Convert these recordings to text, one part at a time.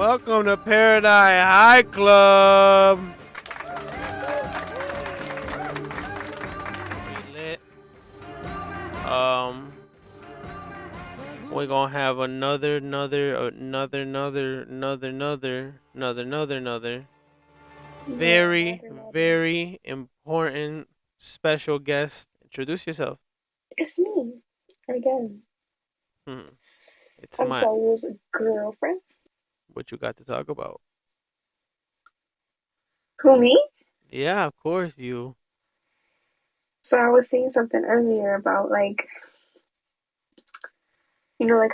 Welcome to Paradie High Club. We lit. Um, we're gonna have another Yeah, very, another. very important special guest. Introduce yourself. It's me again. Hmm. It's I'm my Saul's girlfriend. what you got to talk about. Who me? Yeah, of course you. So I was saying something earlier about like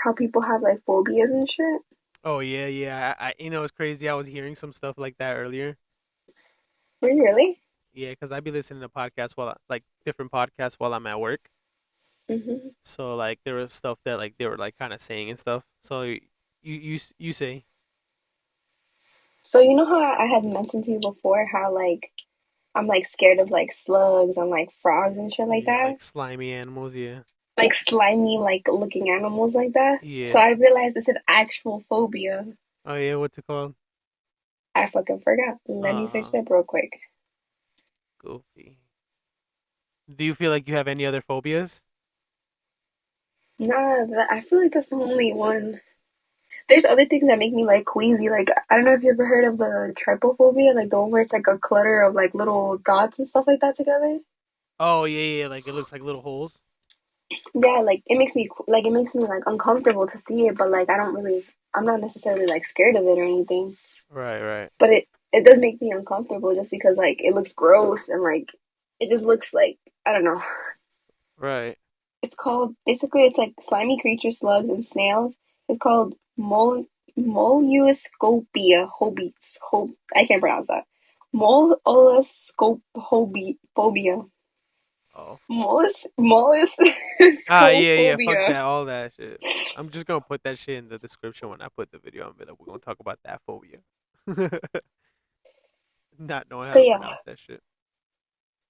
how people have like phobias and shit. Oh yeah, yeah. It's crazy. I was hearing some stuff like that earlier. Really? Yeah, because I be listening to podcasts like different podcasts while I'm at work. hmm So like there was stuff that like they were like kind of saying and stuff. So you say So you know how I had mentioned to you before how like I'm like scared of like slugs and like frogs and shit like yeah, that? like slimy animals. Yeah, Like slimy like looking animals like that. So yeah. I realized it's an actual phobia. Oh yeah, what's it called? I fucking forgot. Let me search Uh, that real quick. Goofy. Do you feel like you have any other phobias? Nah, I feel like that's the only one. There's other things that make me like queasy. Like I don't know if you ever heard of the trypophobia, like the one where it's like a clutter of like little dots and stuff like that together. Oh yeah, yeah. Like it looks like little holes. Yeah, like it makes me like uncomfortable to see it, but like I'm not necessarily like scared of it or anything. Right, right, But it does make me uncomfortable just because like it looks gross and like it just looks like I don't know. right. It's called basically it's like slimy creature slugs and snails. It's called Molluscopia I can't pronounce that. Molluscophobia. Oh. Yeah, yeah. Fuck Molluscophobia. that, all that shit. I'm just gonna put that shit in the description when I put the video on. But we're gonna talk about that phobia. Not knowing how But to yeah, pronounce that shit.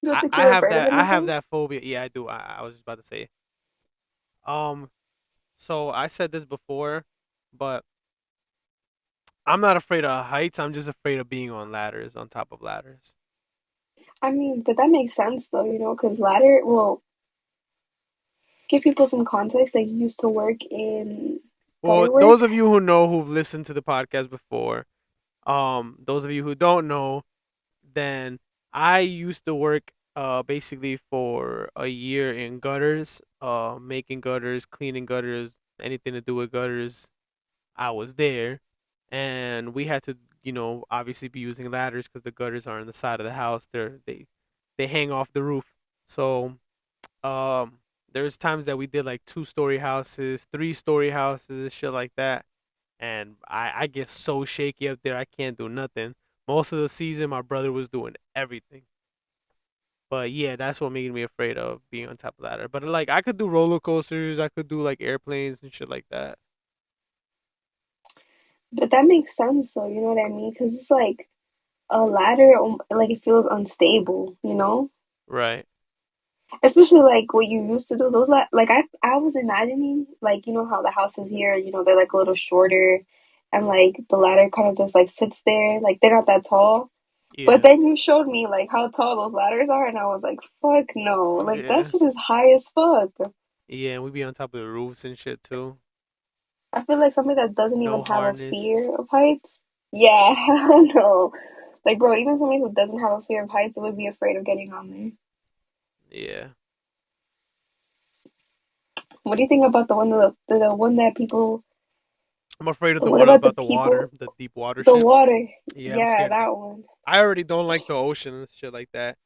you don't I, think I you're have afraid of that. I have anything? that phobia. Yeah, I do. I was just about to say. Um. So I said this before, but I'm not afraid of heights. I'm just afraid of being on ladders, on top of ladders. I mean, but that makes sense though, because ladder, well, give people some context. Like, you used to work in Well, gutter work. those of you who know who've listened to the podcast before, those of you who don't know, then I used to work basically for a year in gutters, making gutters, cleaning gutters, anything to do with gutters. I was there, and we had to, obviously be using ladders because the gutters are on the side of the house. They hang off the roof. So there's times that we did like 2-story houses, 3-story houses, shit like that. And I get so shaky up there, I can't do nothing. Most of the season, my brother was doing everything. But yeah, that's what made me afraid of being on top of ladder. But like, I could do roller coasters, I could do like airplanes and shit like that. But that makes sense though, you know what I mean? Because it's like a ladder, like it feels unstable, you know? Right. Especially like what you used to do. Like I was imagining like how the houses here, they're like a little shorter, and like the ladder kind of just like sits there, like they're not that tall. But Yeah. then you showed me like how tall those ladders are, and I was like, fuck no, like that Yeah. shit is high as fuck. Yeah, and we be on top of the roofs and shit too. I feel like somebody that doesn't even No have a harness. fear of heights. Yeah, hell no. Like, bro, even somebody who doesn't have a fear of heights would be afraid of getting on there. Yeah. What do you think about the one that people? I'm afraid of the What one about the about the people? water, the deep water The shit. water. Yeah, I'm Yeah, scared of that. that one. I already don't like the ocean and shit like that.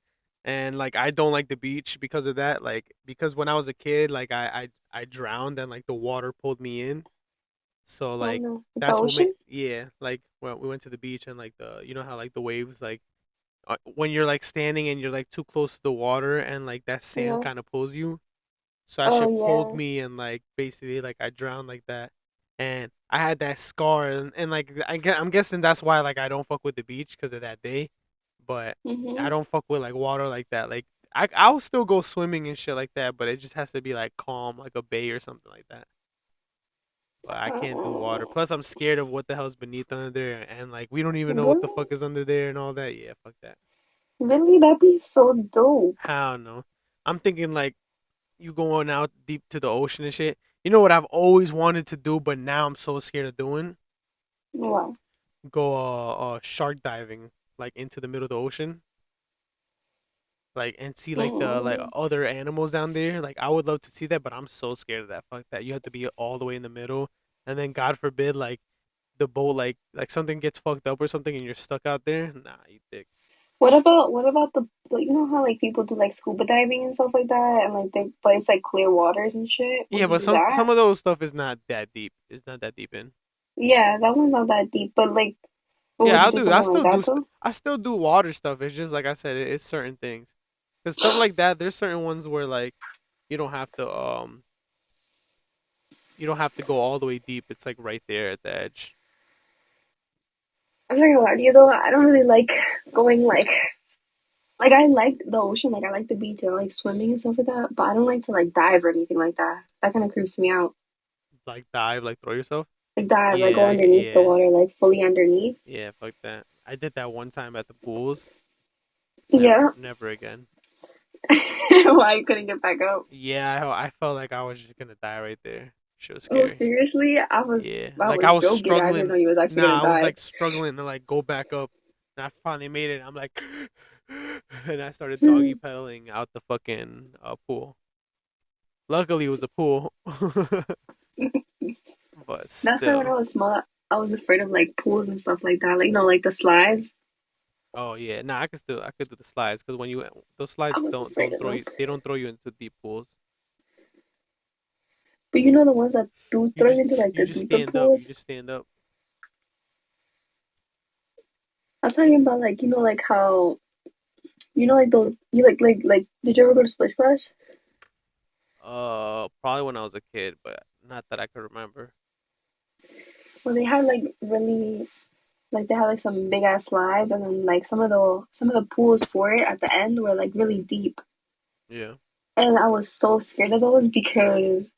And like I don't like the beach because of that. Like because when I was a kid, like I drowned and like the water pulled me in. So Oh like no, the that's what made ocean. yeah, like when we went to the beach and like how like the waves like when you're like standing and you're like too close to the water and like that sand Yeah. kind of pulls you. So that Oh shit pulled yeah. me and like basically like I drowned like that. And I had that scar and like I'm guessing that's why like I don't fuck with the beach because of that day. But I Mhm. don't fuck with like water like that. Like I'll still go swimming and shit like that, but it just has to be like calm, like a bay or something like that. But I can't do water. Oh, Plus, I'm scared of what the hell's beneath under there, and like we don't even know what the really? fuck is under there and all that. Yeah, fuck that. Really? That'd be so dope. Hell no. I'm thinking like you going out deep to the ocean and shit. You know what I've always wanted to do, but now I'm so scared of doing? Wow. Go shark diving like into the middle of the ocean, like and see like the like Mm. other animals down there. Like I would love to see that, but I'm so scared of that. Fuck that. You have to be all the way in the middle, and then God forbid like the boat like something gets fucked up or something and you're stuck out there. Nah, you dick. What about the you know how like people do like scuba diving and stuff like that and like they but it's like clear waters and shit? Yeah, Would you but do some that? of those stuff is not that deep. It's not that deep in. Yeah, that one's not that deep, but like would Yeah, you I'll do do. I something like still do. that though? I still do water stuff. It's just like I said. It's certain things. Cause stuff like that. There's certain ones where like you don't have to you don't have to go all the way deep. It's like right there at the edge. I'm not gonna lie to you though, I don't really like going like I like the ocean, like I like the beach, I like swimming and stuff like that, but I don't like to like dive or anything like that. That kind of creeps me out. Like dive, like throw yourself. Like dive, like Yeah, go I get. underneath the Yeah, water, like fully underneath. yeah. Fuck that. I did that one time at the pools. Never, Yeah. never again. Why you couldn't get back up? Yeah, I felt like I was just gonna die right there. Shit was Oh, scary. seriously? I was Yeah, I like I was was joking. I didn't struggling. know you was actually Nah, gonna I was die. like struggling to like go back up, and I finally made it. I'm like, and I started doggy That's pedaling out the fucking pool. Luckily, it was a pool, but why when I still. was small, I was afraid of like pools and stuff like that. Like, like the slides. Oh yeah, nah, I could do the slides because when you those slides I was afraid don't of throw them. you they don't throw you into deep pools. But you know the ones that do throw you into like You the just deeper stand up. You pools? just stand up. I'm talking about like like how like those you like did you ever go to Splish Splash? Probably when I was a kid, but not that I could remember. Well, they had like really like they had like some big ass slides, and then like some of the pools for it at the end were like really deep. Yeah. And I was so scared of those because,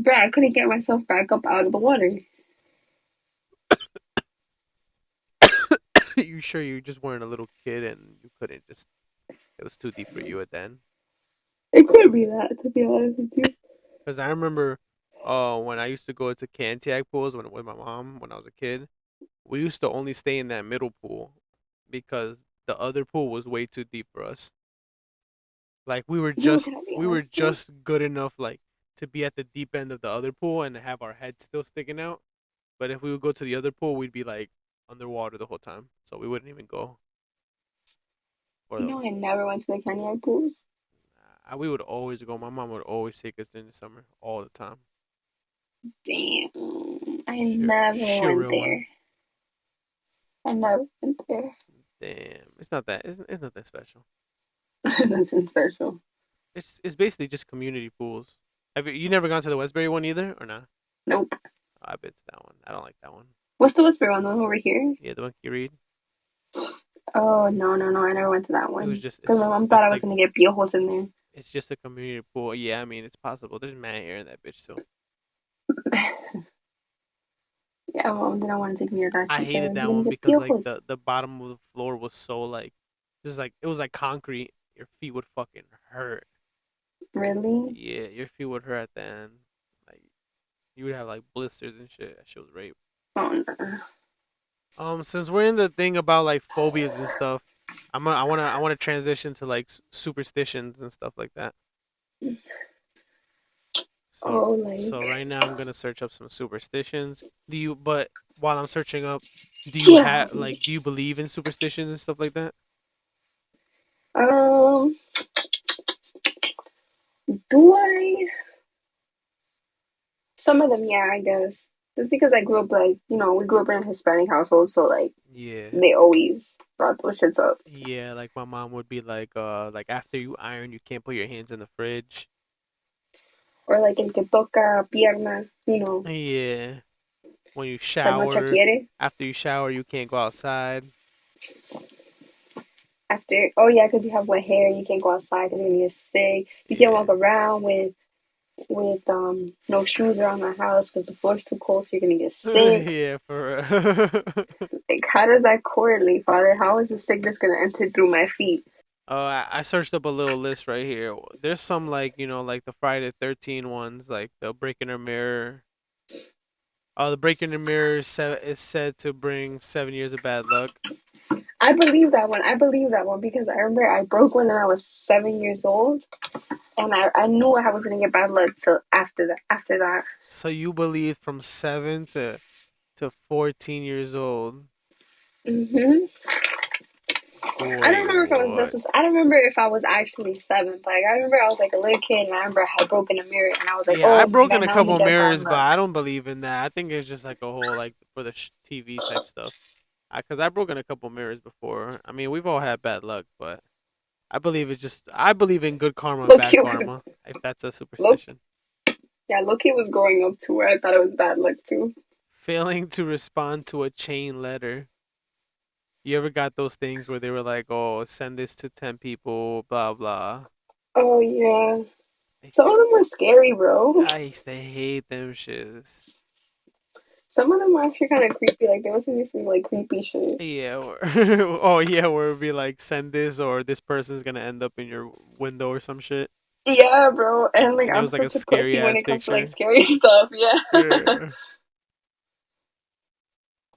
bruh, I couldn't get myself back up out of the water. You sure you just weren't a little kid and you couldn't just it was too deep for you at then? It could be that, to be honest with you. Because I remember when I used to go to Cantiac pools with my mom when I was a kid, we used to only stay in that middle pool because the other pool was way too deep for us. Like Can I be we were honest with you? just good enough like to be at the deep end of the other pool and have our head still sticking out. But if we would go to the other pool, we'd be like underwater the whole time, so we wouldn't even go. Or I never went to the Cenia pools. we would always go. My mom would always take us in the summer all the time. Damn, I never She a went real one. there. I never went there. Damn, it's not that special. Nothing special. It's basically just community pools. Have you never gone to the Westbury one either, or not? Nope. Oh, I've been to that one. I don't like that one. What's the whisper one? The one over here? Yeah, the one you read. Oh, no, no, no. I never went to that It was one. just Because my mom thought it's I was like going to get piojos in there. it's just a community pool. Yeah, I mean it's possible. There's mad hair in that bitch too. Yeah, my mom didn't want to take me to that. I She hated said, that you're going one to get because like piojos. the bottom of the floor was so like just like it was like concrete. Your feet would fucking hurt. Really? Yeah, your feet would hurt at the end. Like you would have like blisters and shit. That shit was rape. Oh, no. Since we're in the thing about like phobias and stuff, I wanna transition to like superstitions and stuff like that. So Oh, so like, right now I'm gonna search up some superstitions. But while I'm searching up, yeah. do you believe in superstitions and stuff like that? Um, do I? Some of them, yeah, I guess. Just because I grew up like, we grew up in a Hispanic household, so like Yeah. they always brought those shits up. Yeah, like my mom would be like after you iron you can't put your hands in the fridge. Or like el que toca pierna, Yeah. When you la noche shower, quiere. after you shower you can't go outside. After, oh yeah, because you have wet hair, you can't go outside because you're gonna get sick. You can't walk Yeah. around with with no shoes around the house because the floor's too cold, so you're gonna get sick. Yeah, for real. Like, how does that correlate, Father? How is the sickness gonna enter through my feet? Oh, I searched up a little list right here. There's some like, like the Friday 13 ones, like the breaking a mirror. Oh, the breaking a mirror is said to bring 7 years of bad luck. I believe that one. I believe that one because I remember I broke one when I was 7 years old, and I knew I was gonna get bad luck till after that. After that. So you believe from 7 to 14 years old. hmm I don't Wait, remember if I was what? necessarily. I don't remember if I was actually seven, but like, I remember I was like a little kid, and I remember I had broken a mirror, and I was like, Yeah, "Oh I've my broken god, a now I'm gonna couple get bad mirrors, but luck." I don't believe in that. I think it's just like a whole like for the TV type stuff. Because I've broken a couple mirrors before. I mean, we've all had bad luck, but I believe in good karma and bad Loki was karma, if that's a Loki. superstition. Yeah, Loki was growing up too, where I thought it was bad luck too. Failing to respond to a chain letter. You ever got those things where they were like, "Oh, send this to 10 people, blah blah." Oh yeah, I, some of them were scary, bro. I used to hate them shits. Some of them were actually kind of creepy. Like there was some like creepy shit. Yeah, oh yeah, where it'd be like, send this or this person's gonna end up in your window or some shit. Yeah, bro. And like And it I'm was like a such a scary pussy when ass it comes to like picture. scary stuff. Yeah. Yeah.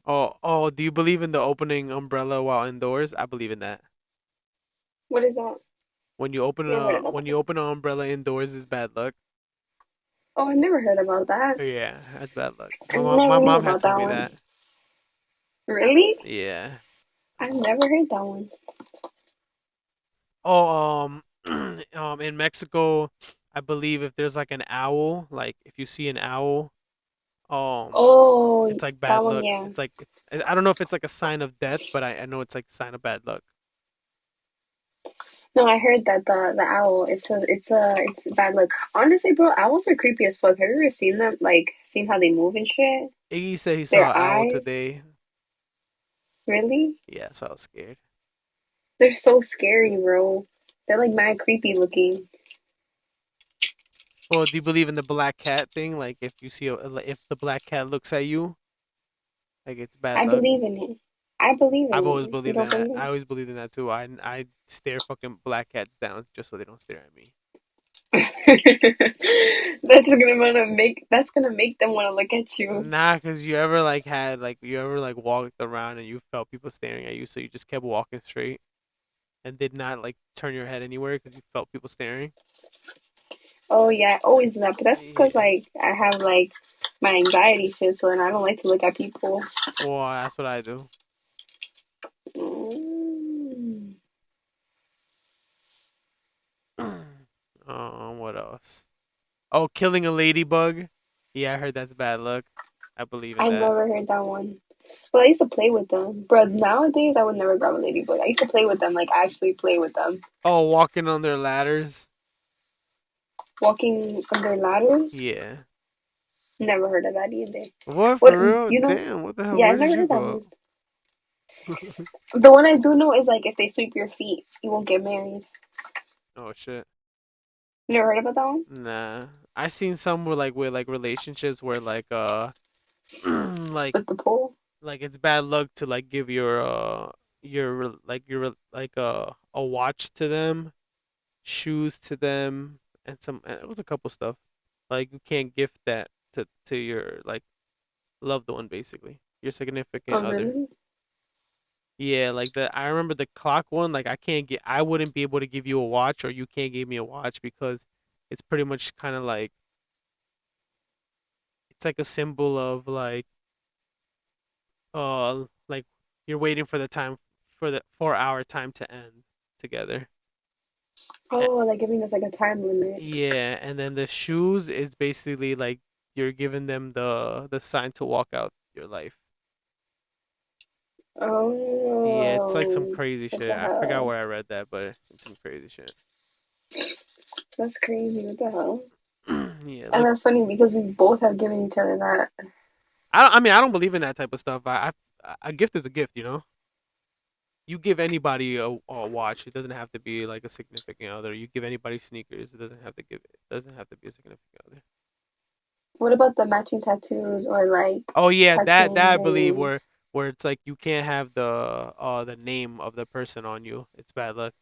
Oh, do you believe in the opening umbrella while indoors? I believe in that. What is that? Never heard about When that. you open an umbrella indoors is bad luck. Oh, I never heard about that. Yeah, that's bad luck. I My never knew mom had about told that me one. that. Really? Yeah. I've never heard that one. Oh, in Mexico, I believe if there's like an owl, like if you see an owl, Oh, it's like that bad one, luck. yeah. It's like I don't know if it's like a sign of death, but I know it's like a sign of bad luck. No, I heard that the owl. It's bad luck. Honestly, bro, owls are creepy as fuck. Have you ever seen them? Like, seen how they move and shit? Iggy said he saw Their an owl eyes. today. Really? Yeah, so I was scared. They're so scary, bro. They're like mad creepy looking. Well, do you believe in the black cat thing? Like if you see if the black cat looks at you, like it's bad I luck. believe in it. I believe I've in always it. You believed in don't that. believe I always believed in that too. I stare fucking black cats down just so they don't stare at me. that's gonna make them wanna look at you. Nah, cause you ever like walked around and you felt people staring at you, so you just kept walking straight and did not like turn your head anywhere because you felt people staring. Oh yeah, I always do that. But that's because Yeah. like I have like my anxiety shit, so then I don't like to look at people. Well, that's what I do. Mm. What else? Oh, killing a ladybug. Yeah, I heard that's bad luck. I believe in I that. never heard that one. But I used to play with them. But nowadays I would never grab a ladybug. I used to play with them, like actually play with them. Oh, walking on their ladders. Walking under ladders? Yeah. Never heard of that either. What What for real? you know? Damn, what the hell? Yeah, Where I've did never you heard that grow one. The one I do know is like if they sweep your feet, you won't get married. Oh shit. You never heard about that one? Nah. I seen some with like relationships where like like With the pole? it's bad luck to like give like a watch to them, shoes to them, and it was a couple stuff. Like you can't gift that to your like loved one basically. Your significant Oh other. really? Yeah, like I remember the clock one, like I wouldn't be able to give you a watch or you can't give me a watch because it's pretty much kind of like it's like a symbol of like you're waiting for the time for the 4 hour time to end together. A- Oh, like giving us like a time limit. Yeah, and then the shoes is basically like you're giving them the sign to walk out your life. Yeah, it's like some Oh, crazy what shit. the I forgot hell? where I read that, but it's some crazy shit. That's crazy. What the hell? Yeah, And look, that's funny because we both have given each other that. I mean, I don't believe in that type of stuff. A gift is a gift, you know. You give anybody a watch. It doesn't have to be like a significant other. You give anybody sneakers. It doesn't have to be a significant other. What about the matching tattoos or like Oh yeah, that tattooing I believe names? where it's like you can't have the name of the person on you. It's bad luck.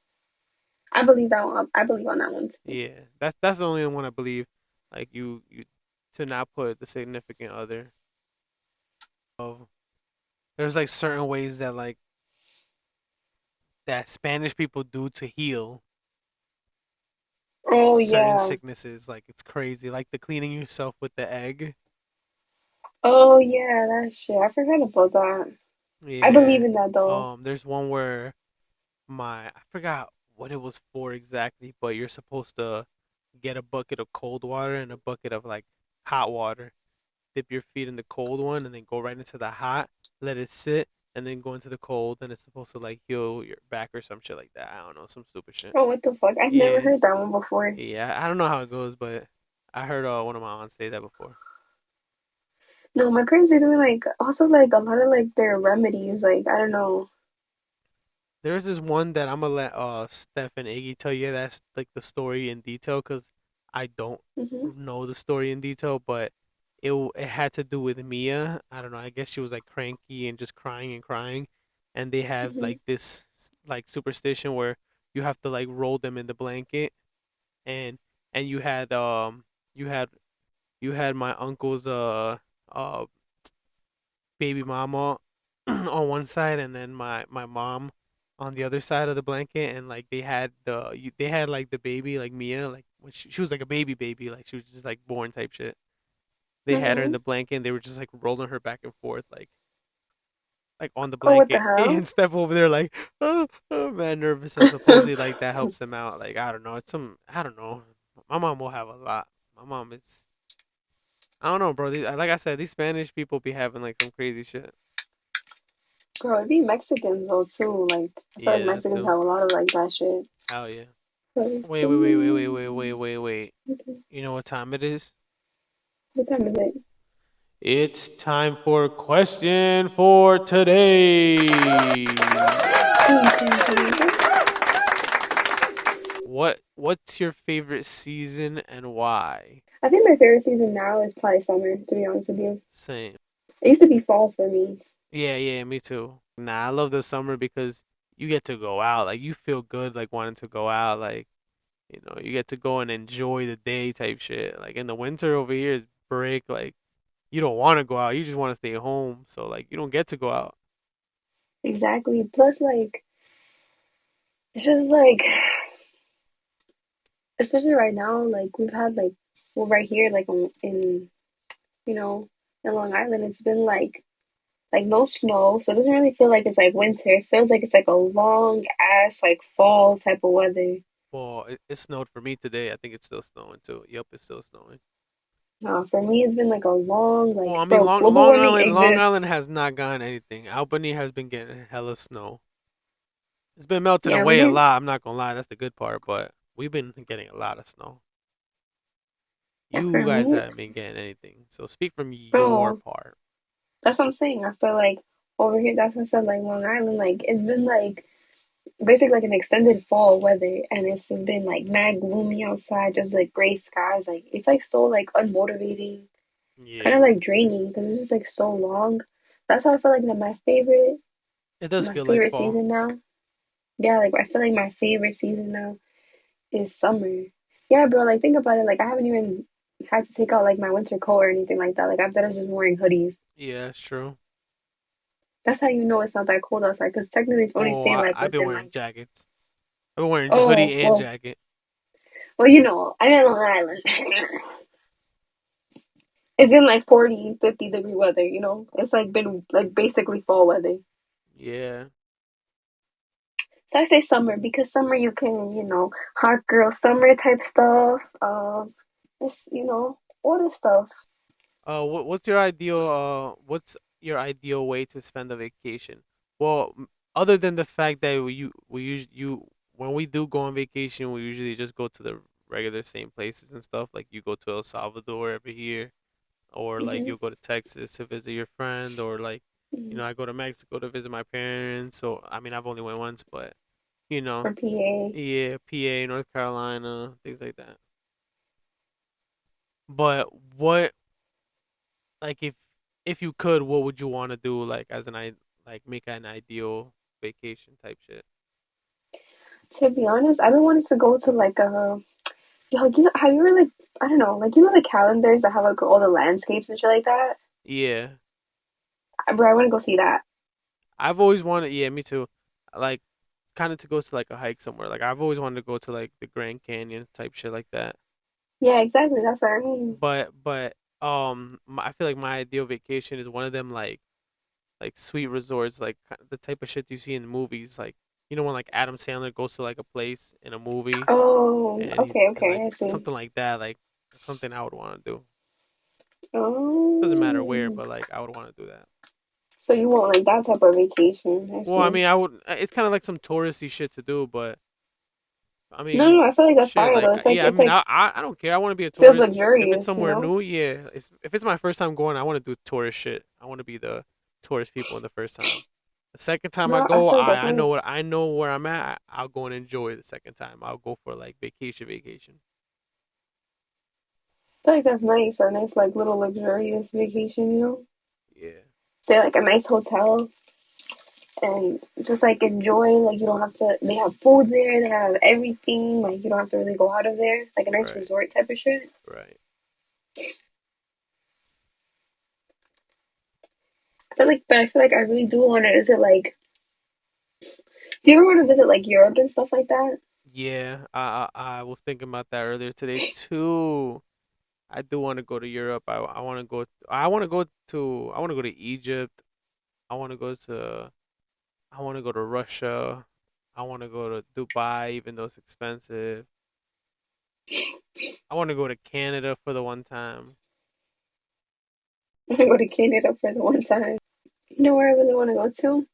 I believe that one. I believe on that one too. Yeah, that's the only one I believe. Like you to not put the significant other. Of there's like certain ways that like that Spanish people do to heal Oh certain yeah. sicknesses. Like it's crazy. Like the cleaning yourself with the egg. Oh yeah, that shit. I forgot about that. I believe Yeah. in that though. There's one where I forgot what it was for exactly, but you're supposed to get a bucket of cold water and a bucket of like hot water. Dip your feet in the cold one and then go right into the hot, let it sit, and then go into the cold, and it's supposed to like heal your back or some shit like that. I don't know, some stupid shit. Oh, what the fuck? I've never Yeah, heard that one before. yeah. I don't know how it goes, but I heard one of my aunts say that before. No, my parents are doing like also like a lot of like their remedies. Like I don't know. There's this one that I'm gonna let Steph and Iggy tell you that's like the story in detail because I don't Hmm. know the story in detail, but it had to do with Mia. I don't know. I guess she was like cranky and just crying and crying, and they have Hmm. like this like superstition where you have to like roll them in the blanket and you had you had you had my uncle's uh baby mama on one side and then my mom on the other side of the blanket and like they had like the baby like Mia like when she was like a baby like she was just like born type shit. They had her in Hmm. the blanket and they were just like rolling her back and forth like on the Oh, what the blanket hell? and Steph over there like oh man nervous and supposedly like that helps them out like I don't know it's some I don't know my mom will have a lot my mom is I don't know bro like I said these Spanish people be having like some crazy shit. Girl, it'd be Mexicans though too. Like I feel like Yeah that Mexicans too have a lot of like that shit. hell yeah. Like, Wait. You know what time it is? what time is it? It's time for question for today. What's your favorite season and why? I think my favorite season now is probably summer, to be honest with you. Same. It used to be fall for me. Yeah, me too. Nah, I love the summer because you get to go out. Like you feel good like wanting to go out like you get to go and enjoy the day type shit. Like in the winter over here is break like you don't want to go out. You just want to stay home. So like you don't get to go out. Exactly. Plus, like, it's just like, especially right now, like, we've had, like, well, right here, like, you know, in Long Island, it's been like no snow. So it doesn't really feel like it's like winter. It feels like it's like a long ass, like, fall type of weather. Well, it snowed for me today. I think it's still snowing too. Yep, it's still snowing. No, for me, it's been like a long, Well, like, I mean, bro, global warming Long Island exists. has not gotten anything. Albany has been getting hella snow. It's been melting Yeah, we away a didn't, lot. I'm not gonna lie, that's the good part. But we've been getting a lot of snow. yeah, You for guys me, haven't been getting anything. So speak from your bro, part. that's what I'm saying. I feel like over here, that's what I said, like, Long Island, like, it's been like, basically like an extended fall weather and it's just been like mad gloomy outside, just like gray skies. Like it's like so like unmotivating, kind of Yeah, like draining because it's just like so long. That's how I feel like that it does my feel like favorite fall. season now. Yeah, like I feel like my favorite season now is summer. Yeah, bro, like think about it. Like I haven't even had to take out like my winter coat or anything like that. Like I've been just wearing hoodies. Yeah, it's true. That's how you know it's not that cold outside because technically it's only Oh, staying like I've been within wearing like jackets. I've been wearing oh hoodie and jacket. well you know I'm in Long Island. It's in like 40, 50 degree weather, you know? It's like been like basically fall weather. Yeah. So I say summer because summer you can, hot girl summer type stuff. It's, all this stuff. what's your ideal way to spend a vacation? Well, other than the fact that we use you when we do go on vacation, we usually just go to the regular same places and stuff. Like you go to El Salvador every year, or like Hmm. you'll go to Texas to visit your friend, or like I go to Mexico to visit my parents. So I mean, I've only went once, but you know, Or PA. yeah, PA, North Carolina, things like that. But what, like, if you could, what would you want to do, like, as like make an ideal vacation type shit? To be honest, I've been wanting to go to like a yo, have you ever like I don't know, like the calendars that have like all the landscapes and shit like that? Yeah, Bro, I want to go see that. I've always wanted. Yeah, me too. Like, kind of to go to like a hike somewhere. Like, I've always wanted to go to like the Grand Canyon type shit like that. Yeah, exactly. That's what I mean. I feel like my ideal vacation is one of them like sweet resorts, like the type of shit you see in the movies, like when like Adam Sandler goes to like a place in a movie, Oh, and okay, and like okay, I see. something like that, like that's something I would want to do. Doesn't matter where, Oh, but like I would want to do that. so you want like that type of vacation? I Well, I see. mean, I would. It's kind of like some touristy shit to do, but I No, no, mean, I feel like that's shit. fire Like, though. yeah, I It's mean, like I don't care. I want to be a feels tourist. If it's luxurious, you somewhere know? new, yeah. If it's my first time going, I want to do tourist shit. I want to be the tourist people in the first time. The second time I No, I go, feel like that's I know nice. what I know where I'm at. I'll go and enjoy the second time. I'll go for like vacation. I feel like that's nice. A nice like little luxurious vacation, you know? Yeah, Stay like a nice hotel and just like enjoy. Like you don't have to. They have food there. They have everything. Like you don't have to really go out of there. Like a nice right, resort type of shit. right. I feel like I really do want to visit. Like, do you ever want to visit like Europe and stuff like that? Yeah, I was thinking about that earlier today too. I do want to go to Europe. I want to go. I want to go to Egypt. I want to go to. I want to go to Russia. I want to go to Dubai, even though it's expensive. I want to go to Canada for the one time. I want to go to Canada for the one time. You know where I really want to go to?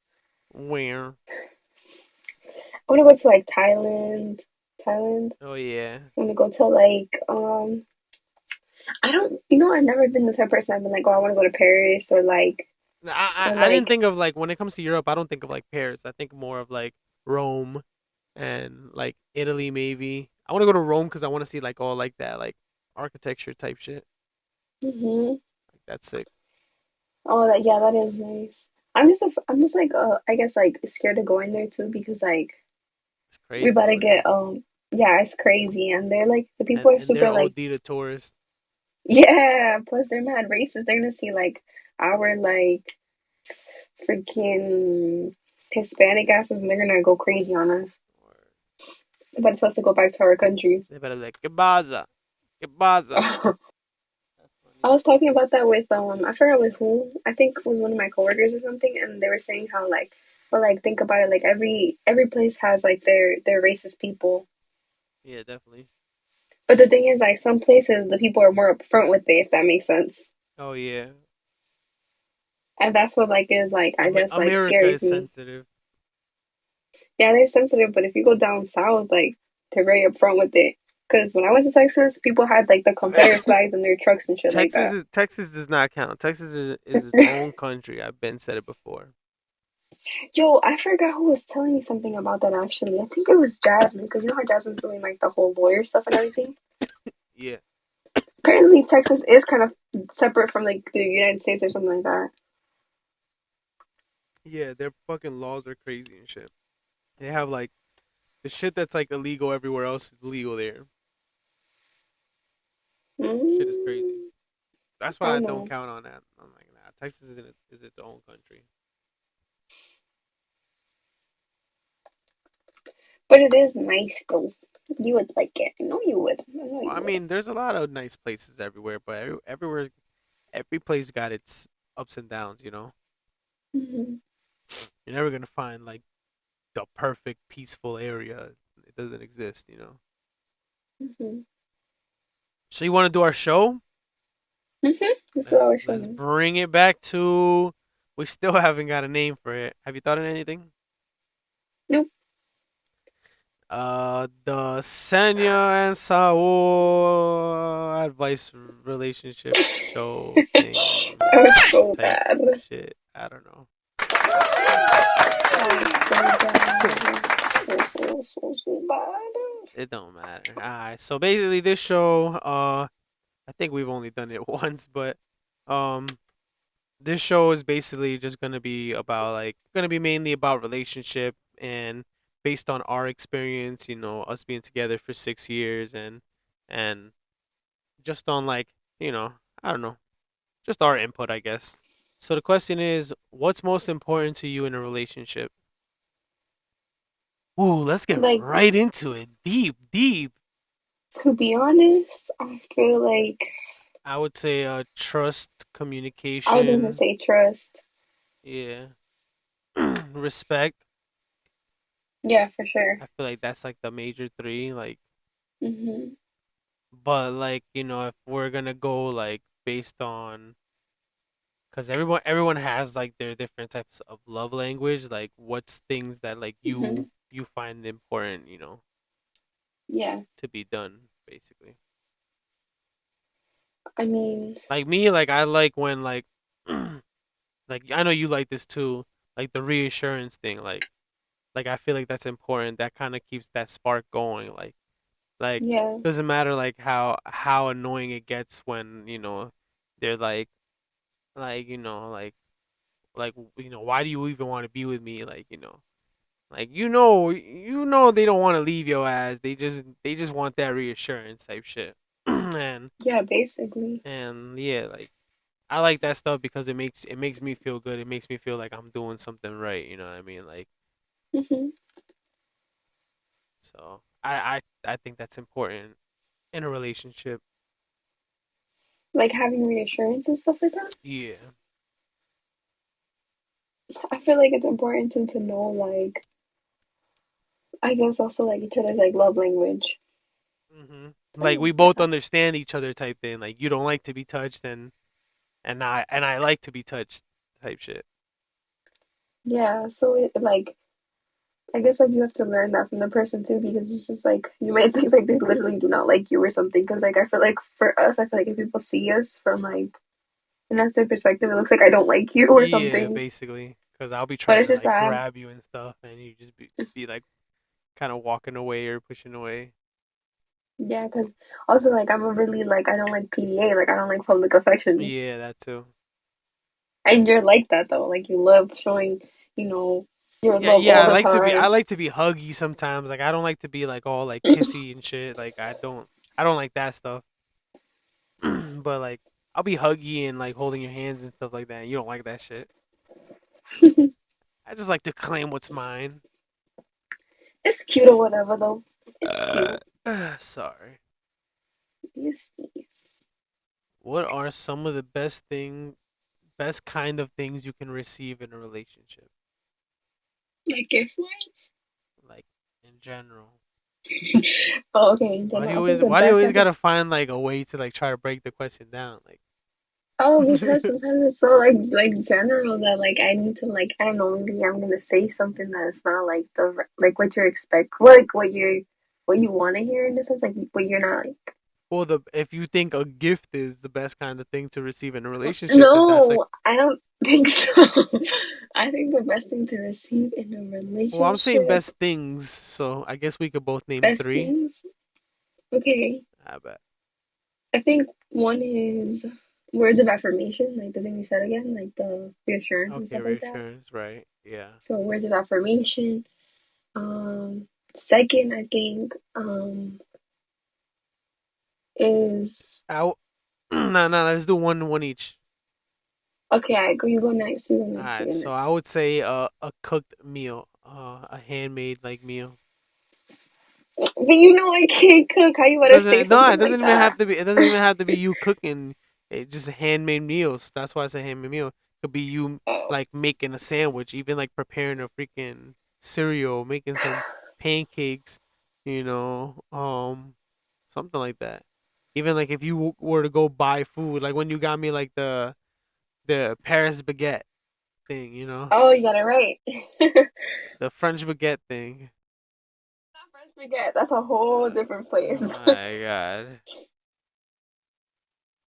Where? I want to go to like Thailand. Thailand. Oh yeah. I want to go to like I don't you know I've never been the type of person I've been like, oh, I want to go to Paris or I didn't like think of like when it comes to Europe. I don't think of like Paris. I think more of like Rome and like Italy maybe. I want to go to Rome because I want to see like all like that like architecture type shit. hmm Like that's sick. oh that yeah, that is nice. I'm just like I guess like scared of going there too because like It's we crazy about to over there. get yeah, it's crazy and they're like the people are And they're super like OD to tourists. yeah, plus they're mad racist. They're gonna see like our like freaking Hispanic asses and they're gonna go crazy on us. Or But it's us to go back to our countries. they better be like Kebaza, Kebaza. That's I funny. was talking about that with I forgot with who. I think it was one of my coworkers or something, and they were saying how like, but like think about it, like every place has like their racist people. Yeah, definitely. But the thing is, like some places the people are more upfront with it, if that makes sense. Oh yeah. And that's what like is like I guess like America scares is me. sensitive. Yeah, they're sensitive, but if you go down south, like they're very upfront with it. Because when I went to Texas, people had like the Confederate flags in their trucks and shit like that. Texas does not count. Texas is its own country. I've been said it before. Yo, I forgot who was telling me something about that actually. I think it was Jasmine, because you know how Jasmine's doing like the whole lawyer stuff and everything. Yeah. Apparently, Texas is kind of separate from like the United States or something like that. Yeah, their fucking laws are crazy and shit. They have like the shit that's like illegal everywhere else is legal there. Shit is crazy. Mm, That's I why I don't don't know, count on that. I'm like, nah, Texas is its own country. but it is nice though. You would like it. I know you would. I know Well, you I would. mean, there's a lot of nice places everywhere, but every place got its ups and downs. Hmm You're never gonna find like the perfect peaceful area. It doesn't exist. hmm So you want to do our show? This is Let's our let's show. bring it back to. We still haven't got a name for it. Have you thought of anything? Nope. The Senya and Saul advice relationship show thing That was so type bad. shit. I don't know. That's so bad. So bad. It don't matter. Alright, so basically this show, I think we've only done it once, but um this show is basically just gonna be about like gonna be mainly about relationship and based on our experience, us being together for 6 years and just on like, you know, I don't know, just our input, I guess. So the question is, what's most important to you in a relationship? Ooh, let's get Like, right into it. Deep, deep. to be honest, I feel like I would say trust, I was gonna communication, say trust. yeah, respect. Yeah, for sure. I feel like that's like the major three. Like, Hmm. but like if we're gonna go like based on, because everyone has like their different types of love language. Like, what's things that like you Hmm. you find important, Yeah. to be done, basically. I mean, Like me, like I like when like, like I know you like this too. Like the reassurance thing, like I feel like that's important. That kind of keeps that spark going. Like yeah, doesn't matter like how annoying it gets when they're like why do you even want to be with me, like like they don't want to leave your ass. They just want that reassurance type shit. and yeah, basically. and yeah, like I like that stuff because it makes me feel good. It makes me feel like I'm doing something right, you know what I mean? Like, Hmm. so I think that's important in a relationship. Like having reassurance and stuff like that. Yeah. I feel like it's important to know, like, I guess also like each other's like love language. Like we both Yeah, understand each other type thing. Like you don't like to be touched and I like to be touched type shit. yeah. So it like I guess like you have to learn that from the person too because it's just like you might think like they literally do not like you or something. Because like I feel like for us, I feel like if people see us from like an outside perspective, it looks like I don't like you or Yeah, something. basically, because I'll be But trying it's to just like that grab you and stuff, and you just be like kind of walking away or pushing away. yeah. Because also like I'm a really like I don't like PDA. Like I don't like public affection. Yeah, that too. And you're like that though. Like you love showing, you know, your Yeah, love yeah. all I the like to be. I time. like to be huggy sometimes. Like I don't like to be like all like kissy and shit. Like I don't like that stuff. But like I'll be huggy and like holding your hands and stuff like that. And you don't like that shit. I just like to claim what's mine. It's cute or whatever though. It's Uh, cute. Sorry. You see. What are some of the best kind of things you can receive in a relationship? Like if Like in general. oh okay, in Why do general. you I think always the why do you best always type of gotta find like a way to like try to break the question down? Like oh because sometimes it's so like general that like I need to like I don't know, maybe I'm gonna say something that's not like the like what you expect like what you wanna hear in a sense, like what you're not like well, the if you think a gift is the best kind of thing to receive in a relationship, then that's like, no, I don't think so. I think the best thing to receive in a well, I'm saying relationship, best things, so I guess we could both name best three. things. Okay, I bet. I think one is words of affirmation, like the thing we said again, like the reassurance and Okay, stuff like that. reassurance, right? Yeah. So words of affirmation. Second, I think is Out. No, no, let's do one each. okay. I go. You go next. You go All next. You right, go so next. I would say a cooked meal, a handmade like meal. But you know I can't cook. How you It want to say doesn't no, something it like doesn't even have that? to be. It doesn't even have to be you cooking. It just handmade meals. That's why I say handmade meal. It could be you Oh, like making a sandwich, even like preparing a freaking cereal, making some pancakes, you know, something like that. Even like if you were to go buy food, like when you got me like the Paris baguette thing, oh, you got it right. the French baguette thing. Not French baguette. That's a whole different Oh place. my god.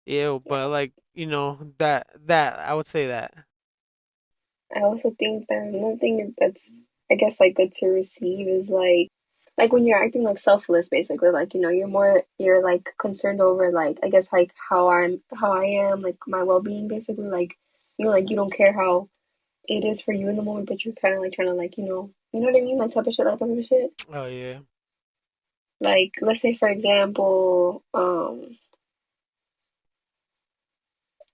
Yeah, Yeah. but like, that I would say that. I also think that another thing that's, I guess, like good to receive is like when you're acting like selfless, basically, like you're more, you're like concerned over like, I guess, like how I am, like my well-being, basically, like like you don't care how it is for you in the moment, but you're kind of like trying to like you know what I mean, like type of shit, like type of shit. Oh yeah. Like let's say for example,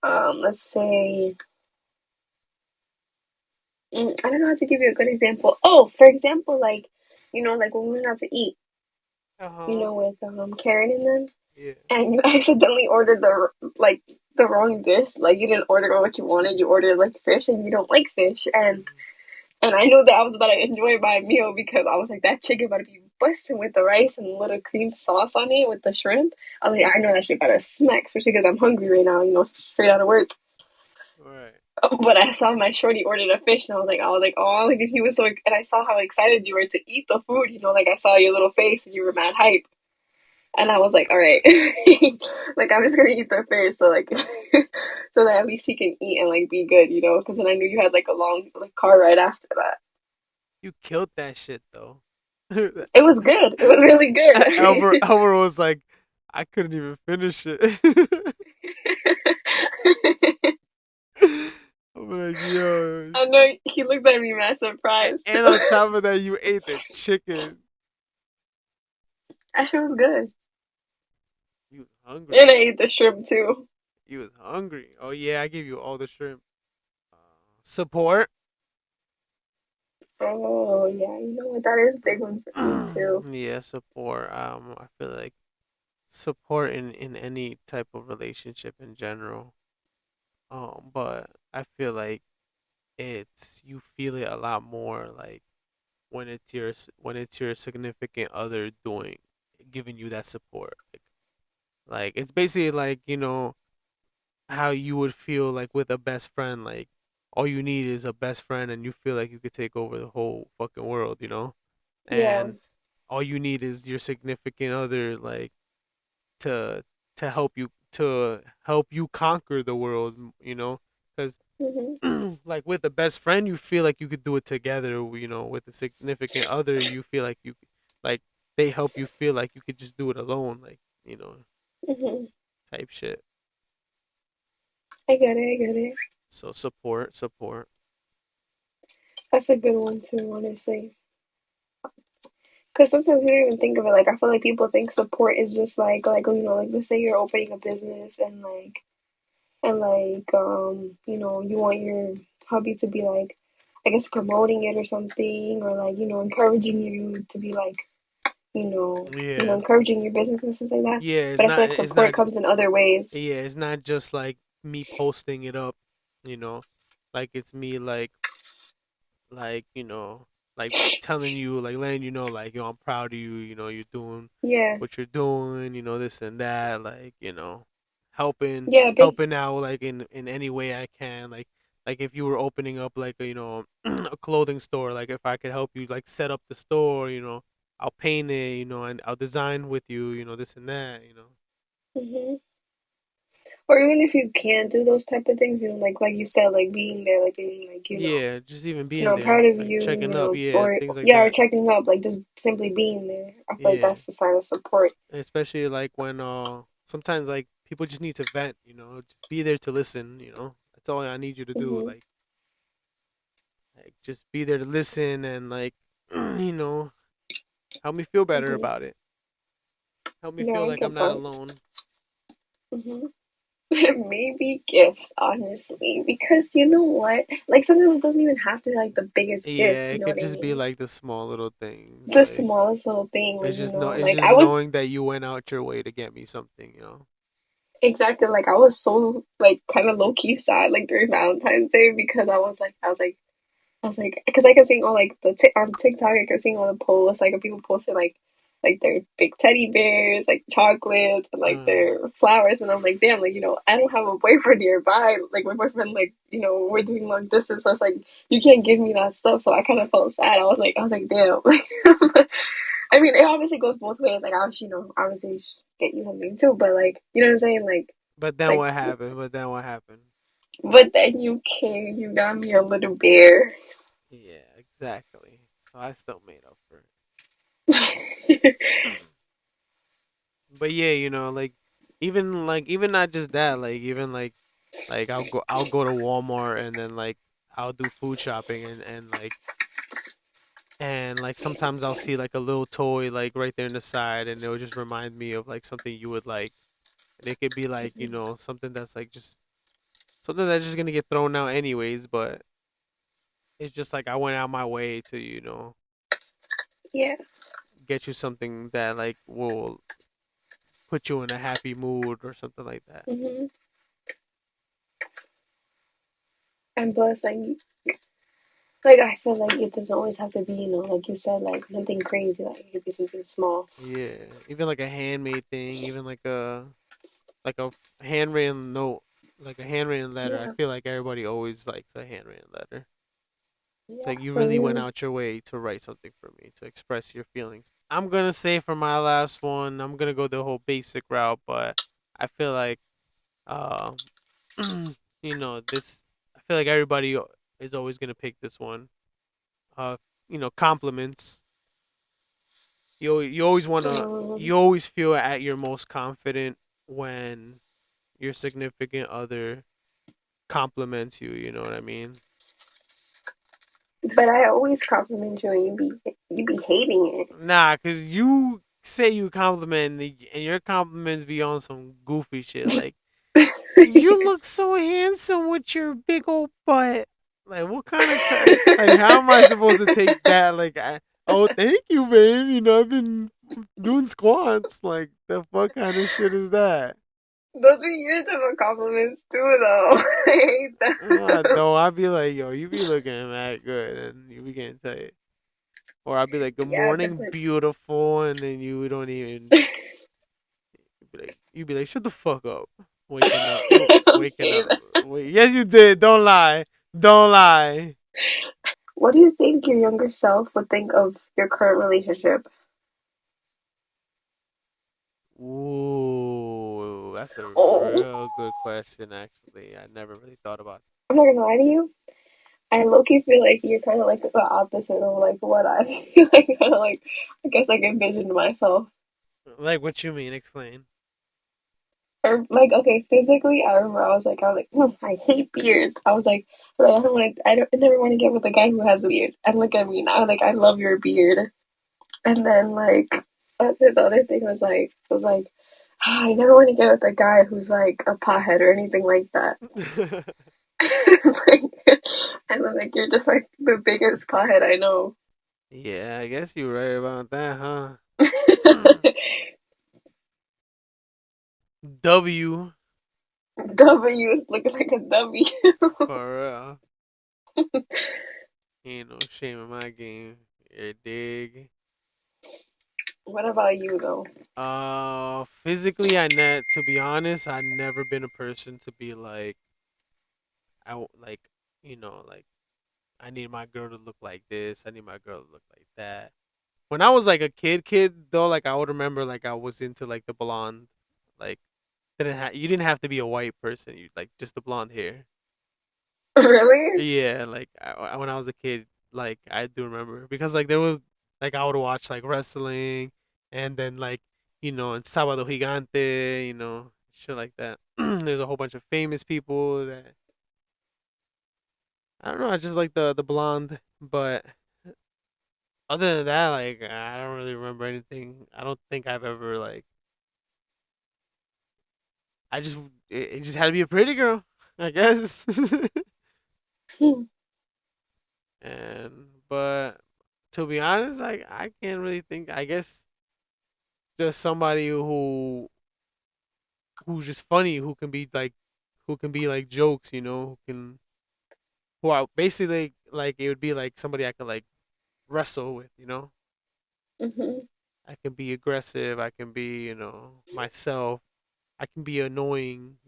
let's say, I don't know how to give you a good example. Oh, for example, like like when we went out to eat, Uh huh. with Karen and them, Yeah. and you accidentally ordered like the wrong dish. Like you didn't order what you wanted. You ordered like fish, and you don't like fish. Mhm. And I knew that I was about to enjoy my meal because I was like, that chicken about to be busting with the rice and a little cream sauce on it with the shrimp. I was like, I know that shit about to smack, especially because I'm hungry right now. Straight out of work. Right. But I saw my shorty ordered a fish, and I was like, oh, like, and he was so, and I saw how excited you were to eat the food. Like I saw your little face, and you were mad hype. And I was like, all right, like I'm just gonna eat the fish, so like, so that at least he can eat and like be good, Because then I knew you had like a long like car ride after that. You killed that shit though. It was good. It was really good. Elver was like, I couldn't even finish it. I'm like, yo. I know he looked at me mad surprised. And on top of that, you ate the chicken. That shit was good, You was and I hungry. ate the shrimp too. You was hungry. Oh yeah, I gave you all the shrimp. Uh, support. Oh yeah, you know what? That is a big one for me too. Yeah, support. I feel like support in any type of relationship in general. But I feel like you feel it a lot more like when it's your significant other doing giving you that support. Like it's basically like how you would feel like with a best friend. Like all you need is a best friend, and you feel like you could take over the whole fucking world. Yeah. And all you need is your significant other, like to help you conquer the world. Because Mhm. like with a best friend, you feel like you could do it together. With a significant other, you feel like like they help you feel like you could just do it alone, like Mhm. type shit. I get it. I get it. So support. That's a good one too, honestly. Because sometimes we don't even think of it. Like I feel like people think support is just like like let's say you're opening a business and you want your hubby to be like, I guess, promoting it or something, or like encouraging you to be like Yeah, encouraging your business and stuff like that. yeah. But I feel like support comes in other ways. Yeah, it's not just like me posting it up, you know, like it's me like telling you, like letting you know, like yo, I'm proud of you. You're doing Yeah, what you're doing. This and that. Like helping yeah, big. helping out like in any way I can. Like if you were opening up like a clothing store, like if I could help you like set up the store, I'll paint it, and I'll design with you, this and that. Hmm. Or even if you can't do those type of things, like you said, like being there, like being like Yeah, just even being I'm proud there, of like you, checking up, yeah, or things like yeah, or that. checking up, like just simply being there. I feel like Yeah, that's the sign of support. especially like when sometimes like people just need to vent, just be there to listen. That's all I need you to do. Hmm. Like just be there to listen and like you know, help me feel better Hmm. about it. Help me Yeah, feel I like I'm get not that. alone. Hmm. Maybe gifts, honestly, because you know what? Like sometimes it doesn't even have to be like the biggest gift. Yeah, You it know could what I just be mean? like the small little things. The Like smallest little thing, it's like just I was knowing that you went out your way to get me something. exactly like I was so like kind of low key sad like during Valentine's Day because because I kept seeing all like on TikTok, I kept seeing all the posts, like of people posting like their big teddy bears, like chocolates, and like Uh, their flowers, and I'm like, damn, like I don't have a boyfriend nearby. Like my boyfriend, like we're doing long distance, so it's like you can't give me that stuff. So I kind of felt sad. I was like, damn. I mean, it obviously goes both ways. Like I was, obviously get you something too, but like you know what I'm saying, but then like what happened? But then what happened? But then you came, you got me a little bear. Yeah, exactly. So I still made up for it. But yeah, even not just that, like I'll go to Walmart and then like I'll do food shopping and sometimes I'll see like a little toy like right there in the side and it'll just remind me of like something you would like. And it could be like, something that's like just something that's just gonna get thrown out anyways, but it's just like I went out my way to, Yeah. get you something that like will put you in a happy mood or something like that. hmm And plus, like I feel like it doesn't always have to be, like you said, like something crazy. Like it could be something small. Yeah, even like a handmade thing, even like a handwritten note, like a handwritten letter. I Yeah. feel like everybody always likes a handwritten letter. It's Yeah, like you for really went real. out your way to write something for me, to express your feelings. I'm gonna say for my last one, I'm gonna go the whole basic route, but I feel like, uh, this. I feel like everybody is always gonna pick this one. Uh, compliments. You always wanna Um, you always feel at your most confident when your significant other compliments you. You know what I mean? but I always compliment you, and you be hating it. Nah, cause you say you compliment and your compliments be on some goofy shit. Like you look so handsome with your big old butt. Like what kind of like how am I supposed to take that? Like oh thank you, babe. I've been doing squats. Like the fuck kind of shit is that? Those are your type of compliments too, though. I hate them. No, I'd be like, yo, you be looking mad good, and you be getting tight. Or I'd be like, good Yeah, but morning, beautiful, and then you don't even you be like, shut the fuck up. Waking up, don't waking say up. that. Wait, yes, you did. Don't lie. Don't lie. What do you think your younger self would think of your current relationship? Ooh, that's a Oh, real good question. Actually, I never really thought about. I'm not gonna lie to you. I low-key feel like you're kind of like the opposite of like what I like. Kind of like, I guess like envisioned myself. Like what you mean? Explain. Or like, okay, physically, I remember I was like, I hate beards. I don't want to, I never want to get with a guy who has a beard. And look at me now, like I love your beard. And then like, the other thing was like, I never want to get with a guy who's like a pothead or anything like that. Like, and then like you're just like the biggest pothead I know. Yeah, I guess you're right about that, huh? W W looking like a W. for real. Ain't no shame in my game. You dig? What about you though? Physically, to be honest, I never been a person to be like, like, like I need my girl to look like this. I need my girl to look like that. When I was like a kid though, like I would remember like I was into like the blonde, like you didn't have to be a white person. You like just the blonde hair. Really? Yeah, like when I was a kid, like I do remember because like there was like I would watch like wrestling, and then like in Sábado Gigante, shit like that. There's a whole bunch of famous people that I don't know. I just like the blonde, but other than that, like I don't really remember anything. I don't think I've ever like I just it just had to be a pretty girl, I guess. And but to be honest, like I can't really think. I guess just somebody who's just funny, who can be like jokes, who are basically like it would be like somebody I could like wrestle with. hmm I can be aggressive, I can be, myself, I can be annoying.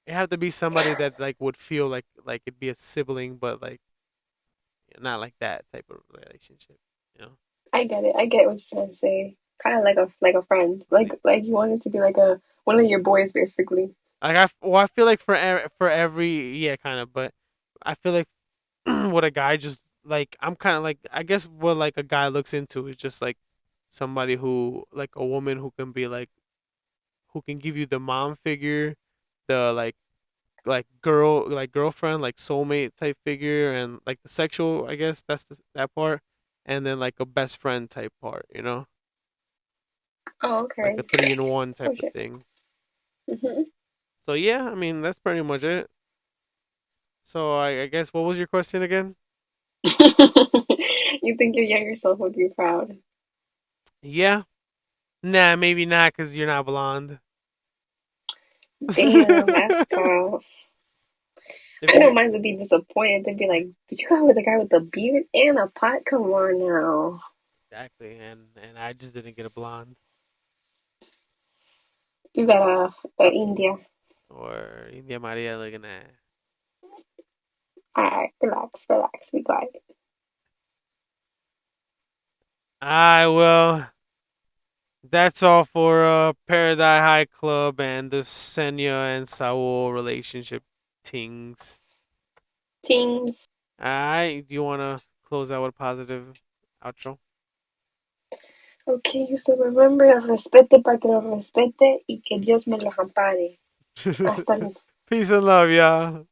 It have to be somebody that like would feel like it'd be a sibling, but like not like that type of relationship. I get it. I get what you're trying to say. Kind of like a friend. Like Like like you want it to be like a one of your boys basically. Like I feel like for every yeah, kind of, but I feel like what a guy just like I'm kind of like I guess what like a guy looks into is just like somebody who like a woman who can be like who can give you the mom figure, the like girlfriend like soulmate type figure, and like the sexual I guess that's that part, and then like a best friend type part, you know, Oh, like okay. a 3-in-1 type For of sure. thing. Hmm. So yeah, I mean that's pretty much it. So I guess what was your question again? You think your younger self would be proud? Yeah, nah, maybe not because you're not blonde. Damn, that's tough. If I know you mine would be disappointed. They'd be like, "Did you go with the guy with the beard and a pot? Come on now." exactly, and I just didn't get a blonde You got a India. or India Maria looking at. All right, relax, relax. We got it. I will. That's all for Paradise High Club and the Senya and Saul relationship things. Tings. Alright, do you want to close out with a positive outro? Okay, so remember, respete para que lo respete y que Dios me lo ampare. Hasta luego. Peace and love, y'all.